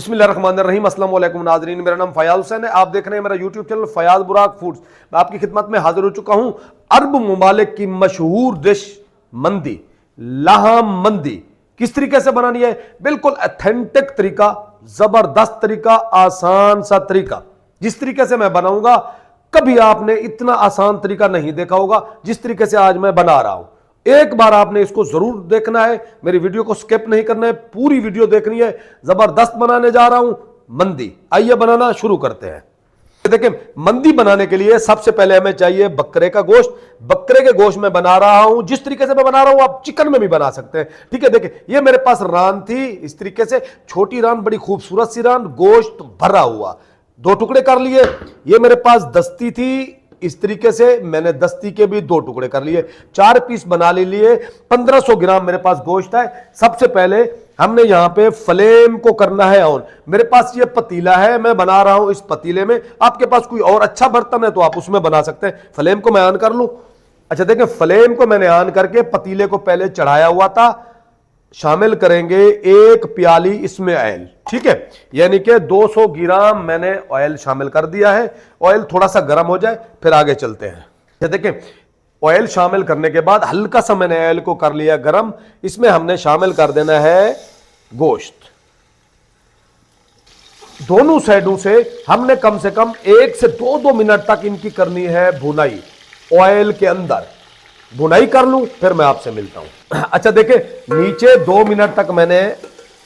बिस्मिल्लाहिर्रहमानिर्रहीम। अस्सलाम वालेकुम नाज़रीन, मेरा नाम फयाज हुसैन है। आप देख रहे हैं मेरा यूट्यूब चैनल फयाज बुराक फूड्स। मैं आपकी खिदमत में हाजिर हो चुका हूं। अरब मुमालिक की मशहूर डिश मंदी, लाहम मंदी किस तरीके से बनानी है, बिल्कुल ऑथेंटिक तरीका, जबरदस्त तरीका, आसान सा तरीका। जिस तरीके से मैं बनाऊंगा कभी आपने इतना आसान तरीका नहीं देखा होगा जिस तरीके से आज मैं बना रहा हूं। एक बार आपने इसको जरूर देखना है, मेरी वीडियो को स्किप नहीं करना है, पूरी वीडियो देखनी है। जबरदस्त बनाने जा रहा हूं मंदी। आइए बनाना शुरू करते हैं। देखिए, मंदी बनाने के लिए सबसे पहले हमें चाहिए बकरे का गोश्त। बकरे के गोश्त में बना रहा हूं, जिस तरीके से मैं बना रहा हूं आप चिकन में भी बना सकते हैं। ठीक है, देखिए ये मेरे पास रान थी, इस तरीके से छोटी रान, बड़ी खूबसूरत सी रान, गोश्त भरा हुआ, 2 टुकड़े कर लिए। ये मेरे पास दस्ती थी, इस तरीके से मैंने दस्ती के भी 2 टुकड़े कर लिए, 4 पीस बना ले लिए। 1500 ग्राम मेरे पास गोश्त है। सबसे पहले हमने यहां पे फ्लेम को करना है ऑन। मेरे पास ये पतीला है, मैं बना रहा हूं इस पतीले में। आपके पास कोई और अच्छा बर्तन है तो आप उसमें बना सकते हैं। फ्लेम को मैं ऑन कर लूं। अच्छा देखें, फ्लेम को मैंने ऑन करके पतीले को पहले चढ़ाया हुआ था। शामिल करेंगे 1 प्याली इसमें ऑयल। ठीक है, यानी कि 200 ग्राम मैंने ऑयल शामिल कर दिया है। ऑयल थोड़ा सा गर्म हो जाए फिर आगे चलते हैं। देखें, ऑयल शामिल करने के बाद हल्का सा मैंने ऑयल को कर लिया गर्म। इसमें हमने शामिल कर देना है गोश्त। दोनों साइडों से हमने कम से कम 1 से 2 मिनट तक इनकी करनी है भुनाई। ऑयल के अंदर भुनाई कर लूं फिर मैं आपसे मिलता हूं। अच्छा देखें, नीचे 2 मिनट तक मैंने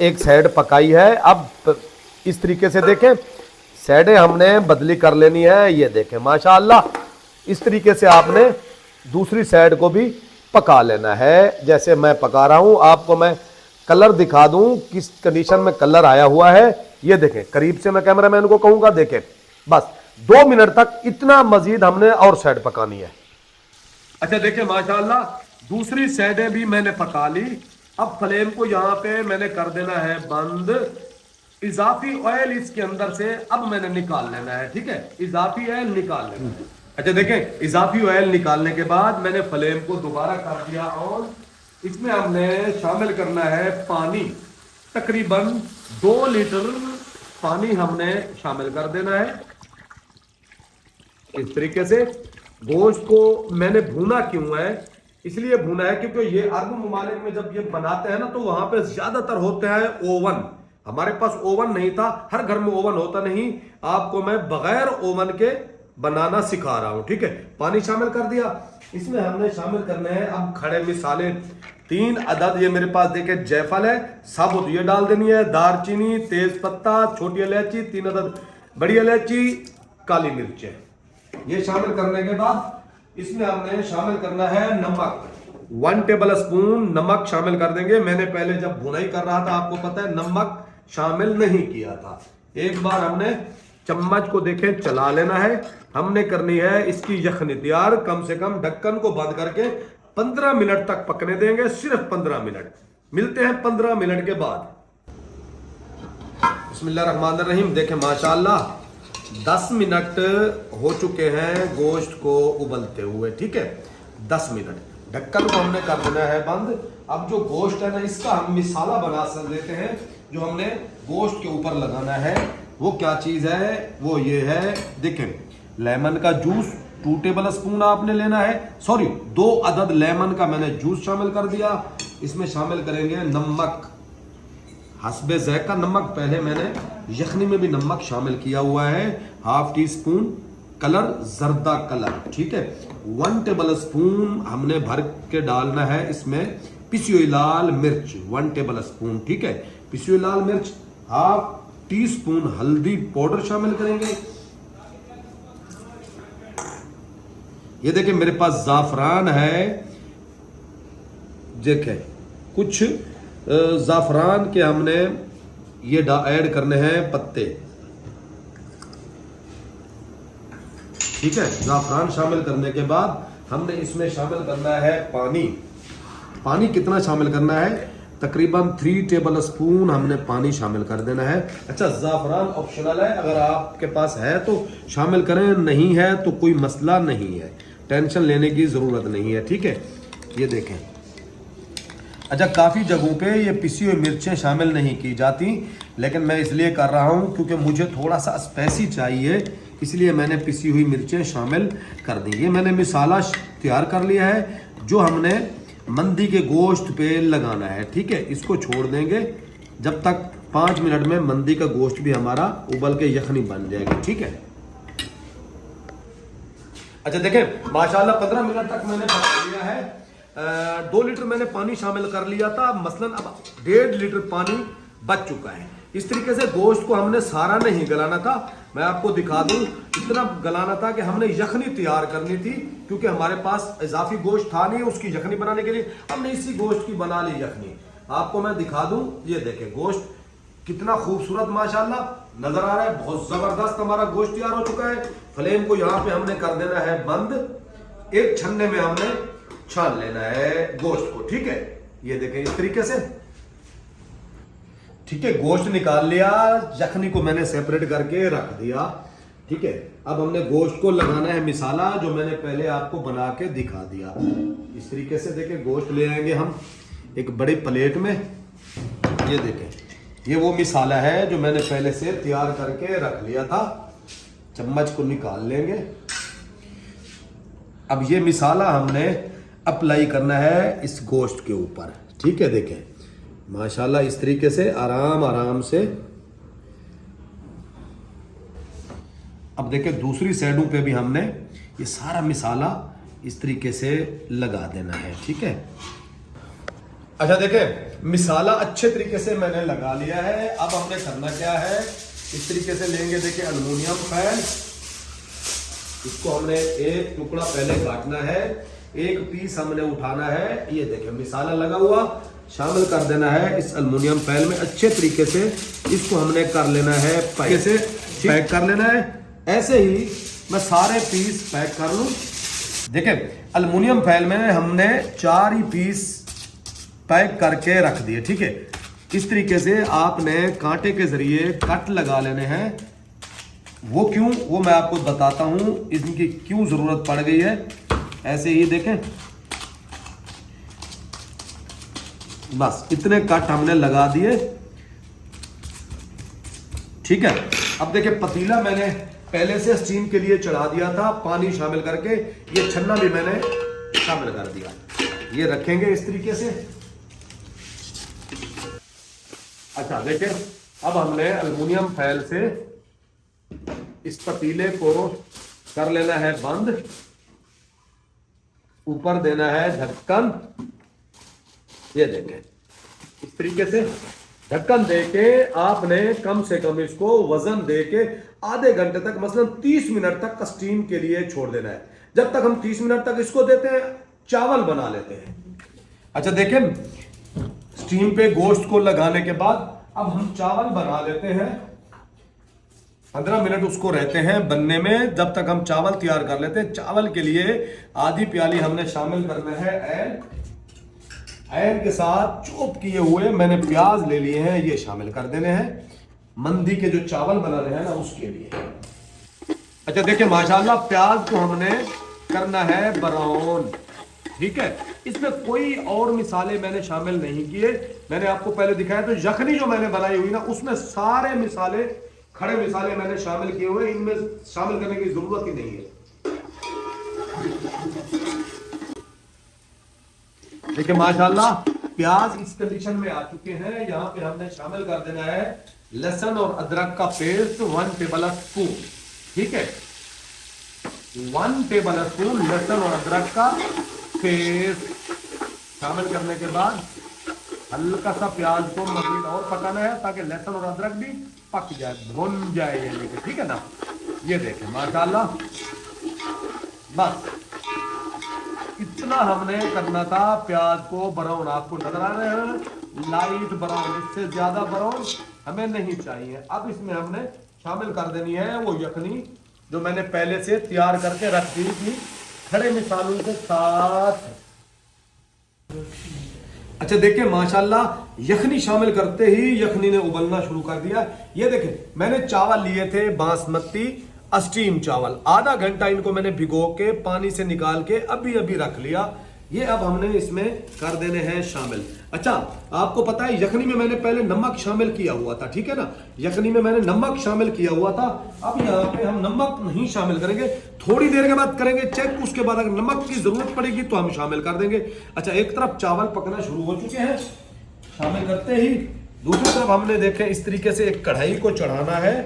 एक साइड पकाई है। अब इस तरीके से देखें, साइडें हमने बदली कर लेनी है। ये देखें माशाअल्लाह, इस तरीके से आपने दूसरी साइड को भी पका लेना है। जैसे मैं पका रहा हूं, आपको मैं कलर दिखा दूं किस कंडीशन में कलर आया हुआ है। ये देखें, करीब से मैं कैमरामैन को कहूंगा, देखें बस 2 मिनट तक इतना मजीद हमने और साइड पकानी है। अच्छा देखिए माशाअल्लाह, दूसरी साइडें भी मैंने पका ली। अब फ्लेम को यहां पे मैंने कर देना है बंद। इजाफी ऑयल इसके अंदर से अब मैंने निकाल लेना है। ठीक है, इजाफी ऑयल निकाल लेना है। अच्छा देखें, इजाफी ऑयल निकालने के बाद मैंने फ्लेम को दोबारा कर दिया ऑन। इसमें हमने शामिल करना है पानी, तकरीबन 2 लीटर पानी हमने शामिल कर देना है। इस तरीके से गोश्त को मैंने भूना क्यों है, इसलिए भूना है क्योंकि ये अरब ममालिक में जब ये बनाते हैं ना तो वहां पे ज्यादातर होते हैं ओवन। हमारे पास ओवन नहीं था, हर घर में ओवन होता नहीं। आपको मैं बगैर ओवन के बनाना सिखा रहा हूं। ठीक है, पानी शामिल कर दिया। इसमें हमने शामिल करने हैं अब खड़े मिसाले 3 अदद। ये मेरे पास देखे जायफल है साबुत, ये डाल देनी है। दारचीनी, तेज पत्ता, छोटी इलायची, 3 अदद बड़ी इलायची, काली मिर्चें, ये शामिल करने के बाद इसमें हमने शामिल करना है नमक। 1 टेबल स्पून नमक शामिल कर देंगे। मैंने पहले जब भुनाई कर रहा था आपको पता है नमक शामिल नहीं किया था। एक बार हमने चम्मच को देखें चला लेना है। हमने करनी है इसकी यखनी तैयार। कम से कम ढक्कन को बंद करके 15 मिनट तक पकने देंगे, सिर्फ 15 मिनट। मिलते हैं 15 मिनट के बाद। बिस्मिल्लाहिर्रहमानिर्रहीम। देखें माशाअल्लाह 10 मिनट हो चुके हैं गोश्त को उबलते हुए। ठीक है, 10 मिनट। ढक्कन को हमने कर देना है बंद। अब जो गोश्त है ना, इसका हम मिसाला बना देते हैं। जो हमने गोश्त के ऊपर लगाना है वो क्या चीज है, वो ये है, देखें लेमन का जूस 2 टेबल स्पून आपने लेना है। सॉरी, 2 अदद लेमन का मैंने जूस शामिल कर दिया। इसमें शामिल करेंगे नमक, हस्बे ज़ायका नमक। पहले मैंने यखनी में भी नमक शामिल किया हुआ है। 1/2 टी स्पून कलर, जर्दा कलर। ठीक है, 1 टेबल स्पून हमने भर के डालना है इसमें पिसी हुई लाल मिर्च, 1 टेबल स्पून। ठीक है, पिसी हुई लाल मिर्च। 1/2 टी स्पून हल्दी पाउडर शामिल करेंगे। ये देखिए मेरे पास जाफरान है। देखें कुछ जाफरान के हमने ये ऐड करने हैं पत्ते। ठीक है, जाफरान शामिल करने के बाद हमने इसमें शामिल करना है पानी। पानी कितना शामिल करना है, तकरीबन 3 टेबल स्पून हमने पानी शामिल कर देना है। अच्छा, जाफरान ऑप्शनल है, अगर आपके पास है तो शामिल करें, नहीं है तो कोई मसला नहीं है, टेंशन लेने की जरूरत नहीं है। ठीक है, ये देखें अच्छा, काफ़ी जगहों पे ये पिसी हुई मिर्चें शामिल नहीं की जाती, लेकिन मैं इसलिए कर रहा हूँ क्योंकि मुझे थोड़ा सा स्पाइसी चाहिए, इसलिए मैंने पिसी हुई मिर्चें शामिल कर दी। ये मैंने मिसाला तैयार कर लिया है जो हमने मंदी के गोश्त पे लगाना है। ठीक है, इसको छोड़ देंगे जब तक 5 मिनट में मंदी का गोश्त भी हमारा उबल के यखनी बन जाएगी। ठीक है, अच्छा देखें माशाल्लाह 15 मिनट तक मैंने पका लिया है। 2 लीटर मैंने पानी शामिल कर लिया था, मसलन अब 1.5 लीटर पानी बच चुका है। इस तरीके से गोश्त को हमने सारा नहीं गलाना था, मैं आपको दिखा दूं इतना गलाना था कि हमने यखनी तैयार करनी थी, क्योंकि हमारे पास इजाफी गोश्त था नहीं उसकी यखनी बनाने के लिए, हमने इसी गोश्त की बना ली यखनी। आपको मैं दिखा दूं, ये देखें गोश्त कितना खूबसूरत माशाल्लाह नजर आ रहा है, बहुत जबरदस्त हमारा गोश्त तैयार हो चुका है। फ्लेम को यहाँ पे हमने कर देना है बंद, एक छन्ने में हमने छान लेना है गोश्त को। ठीक है, ये देखें इस तरीके से। ठीक है, गोश्त निकाल लिया, यखनी को मैंने सेपरेट करके रख दिया। ठीक है, अब हमने गोश्त को लगाना है मिसाला जो मैंने पहले आपको बना के दिखा दिया। इस तरीके से देखें गोश्त ले आएंगे हम एक बड़ी प्लेट में। ये देखें ये वो मिसाला है जो मैंने पहले से तैयार करके रख लिया था, चम्मच को निकाल लेंगे। अब ये मिसाला हमने अप्लाई करना है इस गोश्त के ऊपर। ठीक है, देखें माशाल्लाह इस तरीके से आराम आराम से। अब देखें दूसरी साइडों पे भी हमने ये सारा मिसाला इस तरीके से लगा देना है। ठीक है, अच्छा देखें मिसाला अच्छे तरीके से मैंने लगा लिया है। अब हमने करना क्या है, इस तरीके से लेंगे देखिए एल्युमिनियम फॉइल, इसको हमने एक टुकड़ा पहले काटना है, एक पीस हमने उठाना है। ये देखिए मिसाला लगा हुआ शामिल कर देना है इस एल्युमिनियम फॉइल में, अच्छे तरीके से इसको हमने कर लेना है पैक कर लेना है। ऐसे ही मैं सारे पीस पैक कर लूं। देखिए एल्युमिनियम फॉइल में हमने 4 ही पीस पैक करके रख दिए। ठीक है, इस तरीके से आपने कांटे के जरिए कट लगा लेने हैं। वो क्यों, वो मैं आपको बताता हूं इनकी क्यों जरूरत पड़ गई है। ऐसे ही देखें बस इतने कट हमने लगा दिए। ठीक है, अब देखिए पतीला मैंने पहले से स्टीम के लिए चढ़ा दिया था पानी शामिल करके, ये छन्ना भी मैंने शामिल कर दिया। ये रखेंगे इस तरीके से। अच्छा देखिए अब हमने एल्युमिनियम फॉइल से इस पतीले को कर लेना है बंद, ऊपर देना है ढक्कन। ये देखें इस तरीके से ढक्कन देके आपने कम से कम इसको वजन देके आधे घंटे तक मसलन 30 मिनट तक स्टीम के लिए छोड़ देना है। जब तक हम 30 मिनट तक इसको देते हैं चावल बना लेते हैं। अच्छा देखें स्टीम पे गोश्त को लगाने के बाद अब हम चावल बना लेते हैं। 15 मिनट उसको रहते हैं बनने में, जब तक हम चावल तैयार कर लेते हैं। चावल के लिए आधी प्याली हमने शामिल करना है ऐन के साथ चॉप किए हुए मैंने प्याज ले लिए हैं, ये शामिल कर देने हैं मंदी के जो चावल बनाने हैं ना उसके लिए। अच्छा देखिए माशाल्लाह प्याज को हमने करना है ब्राउन। ठीक है, इसमें कोई और मिसाले मैंने शामिल नहीं किए, मैंने आपको पहले दिखाया। तो यखनी जो मैंने बनाई हुई ना उसमें सारे मिसाले खड़े मिसाले मैंने शामिल किए हुए, इनमें शामिल करने की जरूरत ही नहीं है। देखिए माशाल्लाह प्याज इस कंडीशन में आ चुके हैं। यहाँ पे हमने शामिल कर देना है लहसुन और अदरक का पेस्ट 1 टेबल स्पून। ठीक है, 1 टेबल स्पून लहसुन और अदरक का पेस्ट शामिल करने के बाद हल्का सा प्याज को मजीद और पकाना है ताकि लहसुन और अदरक भी पक जाए, भुन जाए यानी कि। ठीक है ना, ये देखें माशाल्लाह बस इतना हमने करना था। प्याज को ब्राउन आपको नजर आ रहे हैं, लाइट ब्राउन, इससे ज्यादा ब्राउन हमें नहीं चाहिए। अब इसमें हमने शामिल कर देनी है वो यखनी जो मैंने पहले से तैयार करके रख दी थी खड़े मिसालों के साथ। अच्छा देखिए माशाल्लाह यखनी शामिल करते ही यखनी ने उबलना शुरू कर दिया। ये देखें मैंने चावल लिए थे बासमती स्टीम चावल, आधा घंटा इनको मैंने भिगो के पानी से निकाल के अभी अभी रख लिया। ये अब हमने इसमें कर देने हैं शामिल। अच्छा, आपको पता है यखनी में मैंने पहले नमक शामिल किया हुआ था, ठीक है ना, यखनी में मैंने नमक शामिल किया हुआ था। अब यहाँ पे हम नमक नहीं शामिल करेंगे, थोड़ी देर के बाद करेंगे चेक, उसके बाद अगर नमक की जरूरत पड़ेगी तो हम शामिल कर देंगे। अच्छा, एक तरफ चावल पकना शुरू हो चुके हैं, शामिल करते ही दूसरी तरफ हमने देखे इस तरीके से एक कढ़ाई को चढ़ाना है।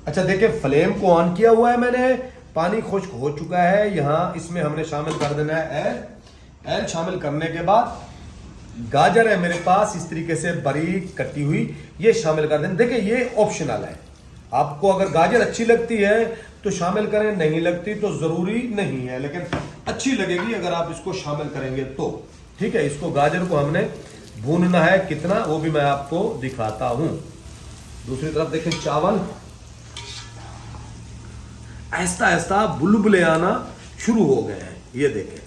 अच्छा देखिए, फ्लेम को ऑन किया हुआ है मैंने, पानी खुश्क हो चुका है। यहाँ इसमें हमने शामिल कर देना है एल शामिल करने के बाद गाजर है मेरे पास इस तरीके से बारीक कटी हुई, ये शामिल कर देना। देखिए ये ऑप्शनल है, आपको अगर गाजर अच्छी लगती है तो शामिल करें, नहीं लगती तो जरूरी नहीं है, लेकिन अच्छी लगेगी अगर आप इसको शामिल करेंगे तो। ठीक है, इसको गाजर को हमने भूनना है, कितना वो भी मैं आपको दिखाता हूं। दूसरी तरफ देखें, चावल ऐसा ऐसा बुलबुले आना शुरू हो गए हैं, ये देखें।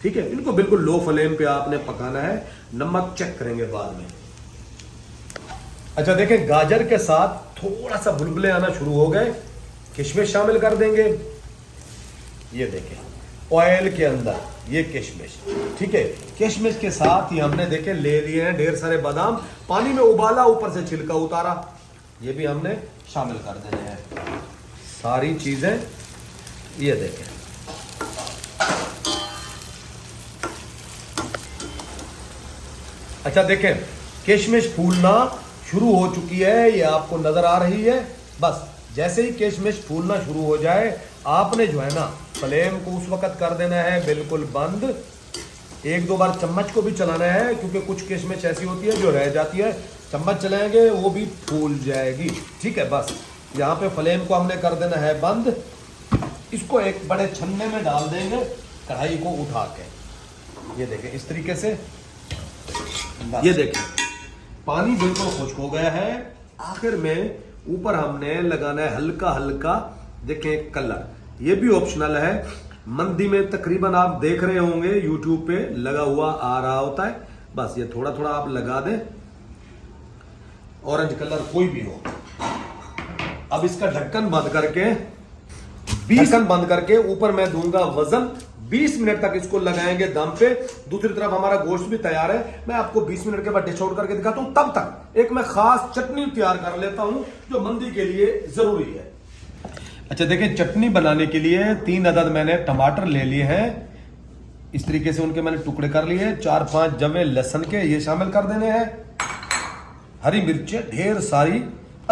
ठीक है, इनको बिल्कुल लो फ्लेम पे आपने पकाना है, नमक चेक करेंगे बाद में। अच्छा देखें, गाजर के साथ थोड़ा सा बुलबुले आना शुरू हो गए, किशमिश शामिल कर देंगे। ये देखें ऑयल के अंदर ये किशमिश, ठीक है, किशमिश के साथ ही हमने देखे ले लिए हैं ढेर सारे बादाम, पानी में उबाला, ऊपर से छिलका उतारा, ये भी हमने शामिल कर देने हैं सारी चीजें। ये देखें, अच्छा देखें, किशमिश फूलना शुरू हो चुकी है, ये आपको नजर आ रही है। बस जैसे ही किशमिश फूलना शुरू हो जाए, आपने जो है ना फ्लेम को उस वक्त कर देना है बिल्कुल बंद। एक दो बार चम्मच को भी चलाना है, क्योंकि कुछ किशमिश ऐसी होती है जो रह जाती है, चम्मच चलाएंगे वो भी फूल जाएगी। ठीक है, बस यहाँ पे फ्लेम को हमने कर देना है बंद। इसको एक बड़े छन्ने में डाल देंगे, कढ़ाई को उठा के। ये देखें इस तरीके से, ये देखें पानी बिल्कुल खुश्क हो गया है। आखिर में ऊपर हमने लगाना है हल्का हल्का, देखें कलर, ये भी ऑप्शनल है। मंदी में तकरीबन आप देख रहे होंगे यूट्यूब पे लगा हुआ आ रहा होता है, बस ये थोड़ा थोड़ा आप लगा दें, ऑरेंज कलर कोई भी हो। अब इसका ढक्कन बंद करके 20 ऊपर मैं दूंगा वजन, 20 मिनट तक इसको लगाएंगे दम पे। दूसरी तरफ हमारा गोश्त भी तैयार है, मैं आपको 20 मिनट के बाद डिश आउट करके दिखाता हूं। तब तक एक मैं खास चटनी तैयार कर लेता हूं जो मंदी के लिए जरूरी है। अच्छा देखिए, चटनी बनाने के लिए 3 अदद मैंने टमाटर ले लिए हैं, इस तरीके से उनके मैंने टुकड़े कर लिए। 4-5 जवे लहसुन के ये शामिल कर देने हैं। हरी मिर्चें ढेर सारी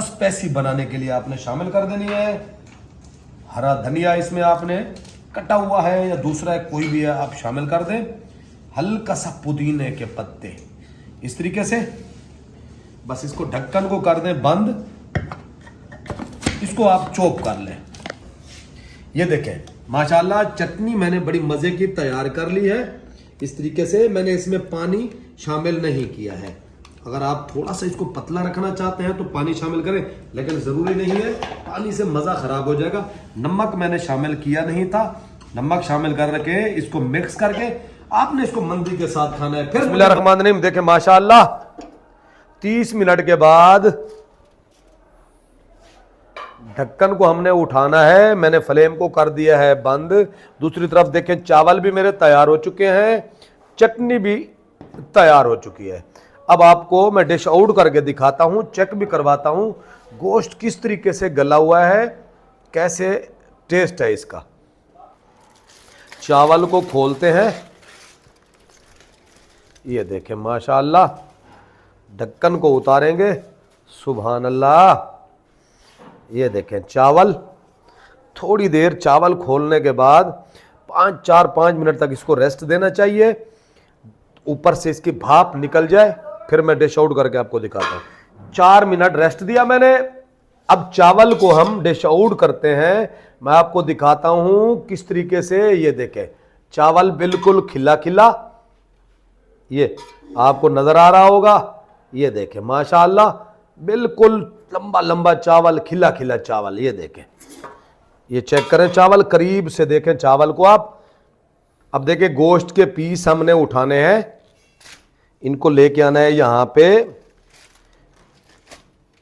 स्पाइसी बनाने के लिए आपने शामिल कर देनी है। हरा धनिया इसमें आपने कटा हुआ है या दूसरा है कोई भी है आप शामिल कर दें। हल्का सा पुदीने के पत्ते इस तरीके से, बस इसको ढक्कन को कर दें बंद, इसको आप चॉप कर लें। ये देखें माशाल्लाह चटनी मैंने बड़ी मजे की तैयार कर ली है। इस तरीके से मैंने इसमें पानी शामिल नहीं किया है। अगर आप थोड़ा सा इसको पतला रखना चाहते हैं तो पानी शामिल करें, लेकिन जरूरी नहीं है, पानी से मजा खराब हो जाएगा। नमक मैंने शामिल किया नहीं था, नमक शामिल कर के इसको मिक्स करके आपने इसको मंदी के साथ खाना है। फिर बिस्मिल्लाहिर्रहमानिर्रहीम, देखें माशाल्लाह 30 मिनट के बाद ढक्कन को हमने उठाना है, मैंने फ्लेम को कर दिया है बंद। दूसरी तरफ देखें चावल भी मेरे तैयार हो चुके हैं, चटनी भी तैयार हो चुकी है। अब आपको मैं डिश आउट करके दिखाता हूं, चेक भी करवाता हूं गोश्त किस तरीके से गला हुआ है, कैसे टेस्ट है इसका। चावल को खोलते हैं, ये देखें माशाअल्लाह, ढक्कन को उतारेंगे, सुभान अल्लाह। ये देखें चावल, थोड़ी देर चावल खोलने के बाद 4-5 मिनट तक इसको रेस्ट देना चाहिए, ऊपर से इसकी भाप निकल जाए, फिर मैं डिश आउट करके आपको दिखाता हूं। 4 मिनट रेस्ट दिया मैंने। अब चावल को हम डिश आउट करते हैं, मैं आपको दिखाता हूं किस तरीके से। ये देखें चावल बिल्कुल खिला खिला, ये आपको नजर आ रहा होगा। ये देखें माशाअल्लाह बिल्कुल लंबा लंबा चावल, खिला खिला चावल। ये देखें, ये चेक करें चावल, करीब से देखें चावल को आप। अब देखें गोश्त के पीस हमने उठाने हैं, इनको लेके आना है यहां पे।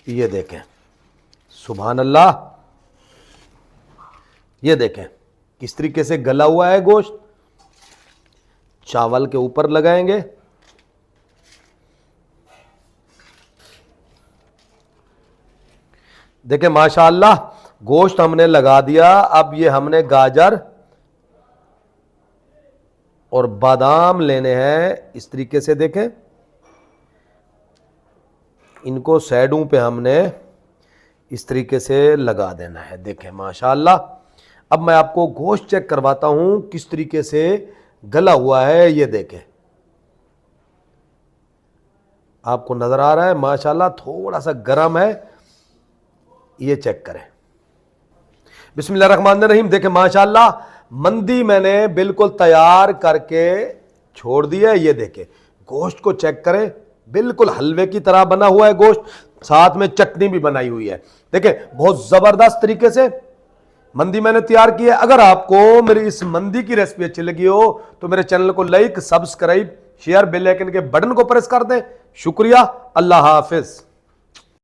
ये देखें सुभान अल्लाह, ये देखें किस तरीके से गला हुआ है गोश्त। चावल के ऊपर लगाएंगे। देखिए माशाअल्लाह गोश्त हमने लगा दिया। अब ये हमने गाजर और बादाम लेने हैं इस तरीके से। देखें, इनको साइडों पे हमने इस तरीके से लगा देना है। देखें माशाअल्लाह। अब मैं आपको गोश्त चेक करवाता हूं किस तरीके से गला हुआ है। ये देखें, आपको नजर आ रहा है माशाअल्लाह थोड़ा सा गर्म है। ये चेक करें। बिस्मिल्लाहिर्रहमानिर्रहीम। देखें माशाअल्लाह मंदी मैंने बिल्कुल तैयार करके छोड़ दिया है। ये देखें, गोश्त को चेक करें, बिल्कुल हलवे की तरह बना हुआ है गोश्त, साथ में चटनी भी बनाई हुई है। देखें बहुत जबरदस्त तरीके से मंदी मैंने तैयार की है। अगर आपको मेरी इस मंदी की रेसिपी अच्छी लगी हो तो मेरे चैनल को like, subscribe, share, bell icon के बटन को प्रेस कर दें। शुक्रिया। अल्लाह हाफिज।